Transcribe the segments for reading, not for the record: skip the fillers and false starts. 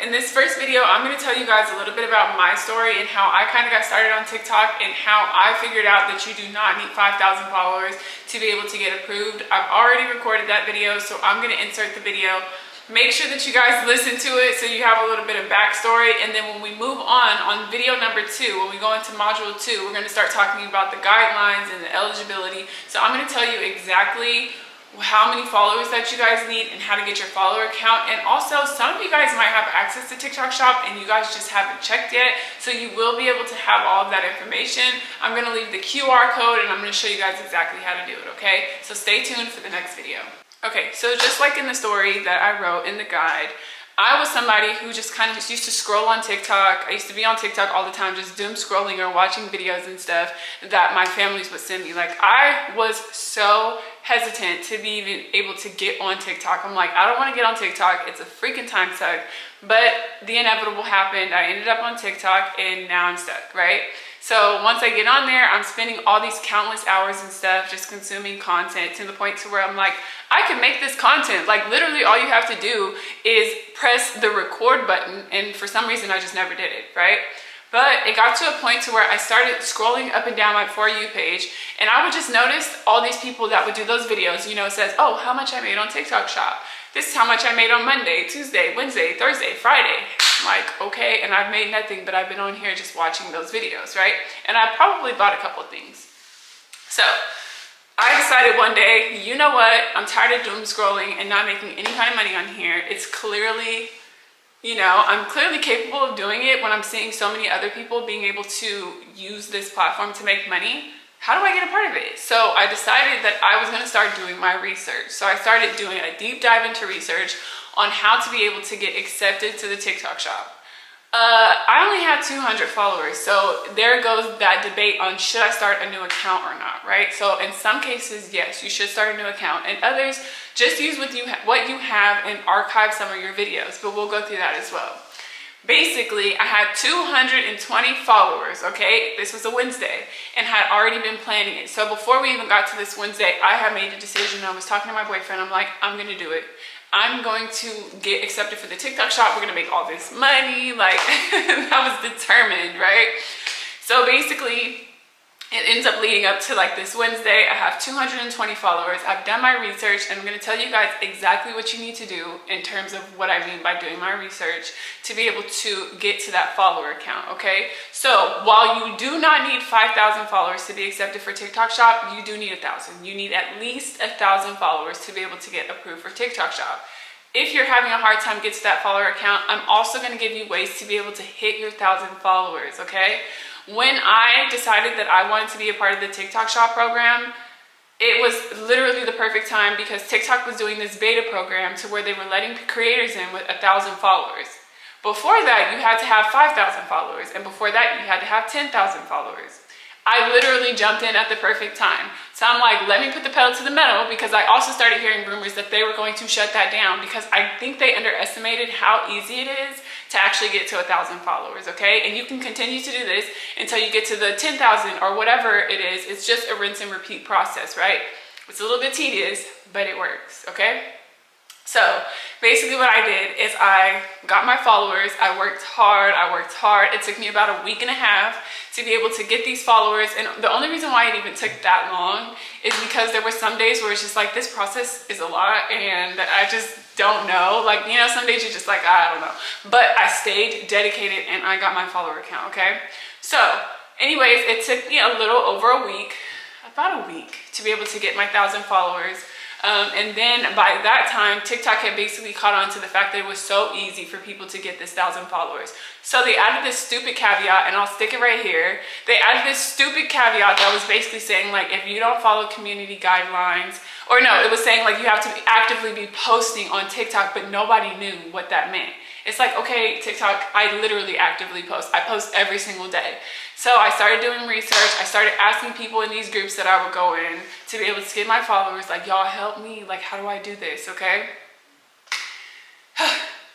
In this first video, I'm going to tell you guys a little bit about my story and how I kind of got started on TikTok and how I figured out that you do not need 5,000 followers to be able to get approved. I've already recorded that video, so I'm going to insert the video. Make sure that you guys listen to it so you have a little bit of backstory, and then when we move on video number 2, when we go into module 2, we're going to start talking about the guidelines and the eligibility. So I'm going to tell you exactly how many followers that you guys need and how to get your follower count. And also, some of you guys might have access to TikTok Shop and you guys just haven't checked yet, so you will be able to have all of that information. I'm going to leave the QR code and I'm going to show you guys exactly how to do it, okay? So stay tuned for the next video. Okay, so just like in the story that I wrote in the guide, I was somebody who just kind of used to scroll on TikTok. I used to be on TikTok all the time, just doom scrolling or watching videos and stuff that my families would send me. Like, I was so hesitant to be even able to get on TikTok. I'm like, I don't want to get on TikTok. It's a freaking time suck. But the inevitable happened. I ended up on TikTok and now I'm stuck, right? So once I get on there, I'm spending all these countless hours and stuff just consuming content to the point to where I'm like, I can make this content. Like, literally all you have to do is press the record button, and for some reason I just never did it, right? But it got to a point to where I started scrolling up and down my For You page, and I would just notice all these people that would do those videos. You know, it says, oh, how much I made on TikTok Shop. This is how much I made on Monday, Tuesday, Wednesday, Thursday, Friday. I'm like, okay, and I've made nothing, but I've been on here just watching those videos, right? And I probably bought a couple of things. So I decided one day, you know what? I'm tired of doom scrolling and not making any kind of money on here. It's clearly, you know, I'm clearly capable of doing it when I'm seeing so many other people being able to use this platform to make money. How do I get a part of it? So I decided that I was going to start doing my research. So I started doing a deep dive into research on how to be able to get accepted to the TikTok Shop. I only had 200 followers, so there goes that debate on should I start a new account or not, right? So in some cases, yes, you should start a new account, and others, just use what you have and archive some of your videos, but we'll go through that as well. Basically, I had 220 followers, okay? This was a Wednesday, and had already been planning it. So before we even got to this Wednesday, I had made a decision. I was talking to my boyfriend. I'm like, I'm gonna do it. I'm going to get accepted for the TikTok Shop. We're gonna make all this money. Like, I was determined, right? So basically, it ends up leading up to like this Wednesday. I have 220 followers. I've done my research, and I'm going to tell you guys exactly what you need to do in terms of what I mean by doing my research to be able to get to that follower count, okay? So while you do not need 5,000 followers to be accepted for TikTok Shop, you do need 1,000. You need at least 1,000 followers to be able to get approved for TikTok Shop. If you're having a hard time getting to that follower count, I'm also going to give you ways to be able to hit your 1,000 followers, okay? When I decided that I wanted to be a part of the TikTok Shop program, it was literally the perfect time because TikTok was doing this beta program to where they were letting creators in with 1,000 followers. Before that, you had to have 5,000 followers, and before that, you had to have 10,000 followers. I literally jumped in at the perfect time. So I'm like, let me put the pedal to the metal, because I also started hearing rumors that they were going to shut that down because I think they underestimated how easy it is to actually get to 1,000 followers, okay? And you can continue to do this until you get to the 10,000 or whatever it is. It's just a rinse and repeat process, right? It's a little bit tedious, but it works, okay? So basically what I did is I got my followers. I worked hard. It took me about a week and a half to be able to get these followers. And the only reason why it even took that long is because there were some days where it's just like, this process is a lot and I just don't know. Like, you know, some days you're just like, I don't know. But I stayed dedicated and I got my follower count, okay? So anyways, it took me a little over a week, about a week, to be able to get my 1,000 followers. And then by that time, TikTok had basically caught on to the fact that it was so easy for people to get this 1,000 followers. So they added this stupid caveat, and I'll stick it right here. They added this stupid caveat that was basically saying, like, if you don't follow community guidelines, or no, it was saying like you have to actively be posting on TikTok, but nobody knew what that meant. It's like, okay, TikTok, I literally actively post. I post every single day. So I started doing research. I started asking people in these groups that I would go in to be able to get my followers, like, y'all help me. Like, how do I do this, okay?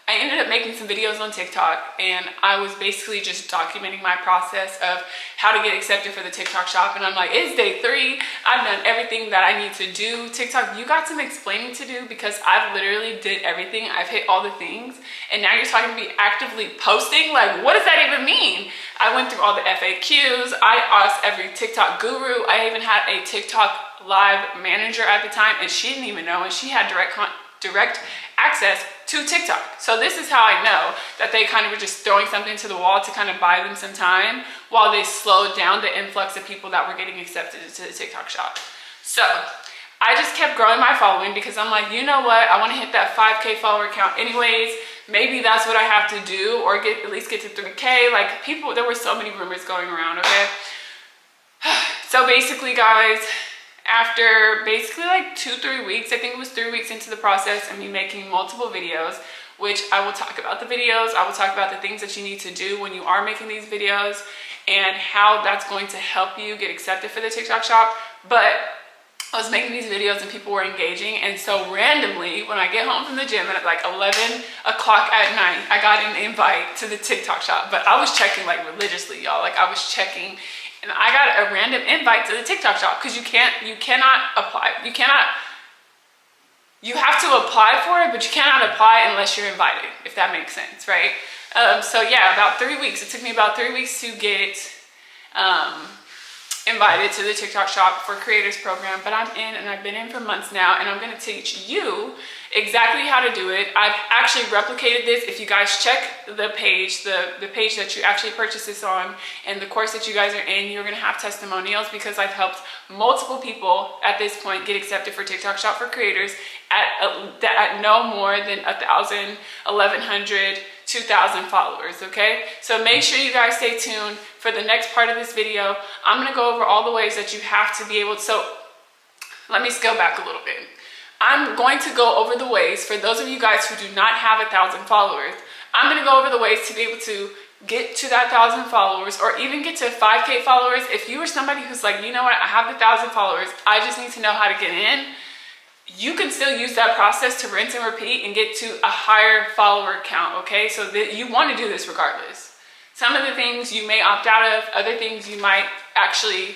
I ended up making some videos on TikTok, and I was basically just documenting my process of how to get accepted for the TikTok shop. And I'm like, it's day 3. I've done everything that I need to do. TikTok, you got some explaining to do, because I've literally did everything. I've hit all the things. And now you're talking to me actively posting? Like, what does that even mean? I went through all the FAQs. I asked every TikTok guru. I even had a TikTok live manager at the time, and she didn't even know, and she had direct access to TikTok. So this is how I know that they kind of were just throwing something to the wall to kind of buy them some time while they slowed down the influx of people that were getting accepted into the TikTok shop. So I just kept growing my following, because I'm like, you know what? I want to hit that 5K follower count anyways. Maybe that's what I have to do, or at least get to 3K. Like, people, there were so many rumors going around, okay? So basically, guys, after basically like 2-3 weeks, I think it was 3 weeks into the process of me making multiple videos, which I will talk about the videos. I will talk about the things that you need to do when you are making these videos and how that's going to help you get accepted for the TikTok shop. But I was making these videos and people were engaging, and so randomly when I get home from the gym at like 11 o'clock at night, I got an invite to the TikTok shop. But I was checking like religiously, y'all. Like, I was checking, and I got a random invite to the TikTok shop, because you cannot apply. You have to apply for it, but you cannot apply unless you're invited, if that makes sense, right? So yeah, about 3 weeks. It took me about 3 weeks to get invited to the TikTok shop for creators program, but I'm in, and I've been in for months now, and I'm going to teach you exactly how to do it. I've actually replicated this. If you guys check the page, the page that you actually purchase this on, and the course that you guys are in, you're going to have testimonials, because I've helped multiple people at this point get accepted for TikTok shop for creators at no more than 1,000, 1,100, 2,000 followers, okay? So make sure you guys stay tuned for the next part of this video. I'm gonna go over all the ways that you have to be able to, so let me scale back a little bit. I'm going to go over the ways, for those of you guys who do not have 1,000 followers, I'm gonna go over the ways to be able to get to that 1,000 followers, or even get to 5K followers. If you are somebody who's like, you know what, I have 1,000 followers, I just need to know how to get in, you can still use that process to rinse and repeat and get to a higher follower count, okay? So that you want to do this regardless. Some of the things you may opt out of, other things you might actually,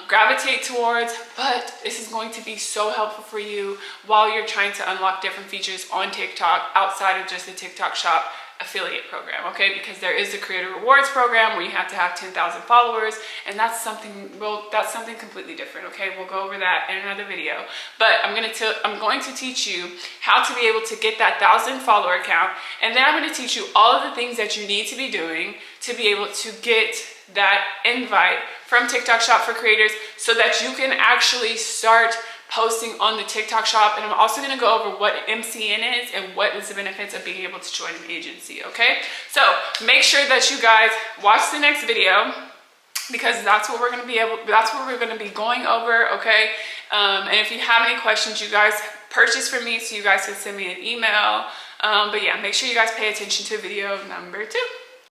gravitate towards, but this is going to be so helpful for you while you're trying to unlock different features on TikTok outside of just the TikTok shop affiliate program, okay? Because there is the creator rewards program where you have to have 10,000 followers, and that's something completely different, okay? We'll go over that in another video, but I'm going to teach you how to be able to get that 1,000 follower count, and then I'm going to teach you all of the things that you need to be doing to be able to get that invite from TikTok shop for creators, so that you can actually start posting on the TikTok shop. And I'm also going to go over what MCN is and what is the benefits of being able to join an agency, okay? So make sure that you guys watch the next video, because that's what we're going to be going over, okay? And if you have any questions, you guys purchase from me, so you guys can send me an email. But yeah, make sure you guys pay attention to video number 2.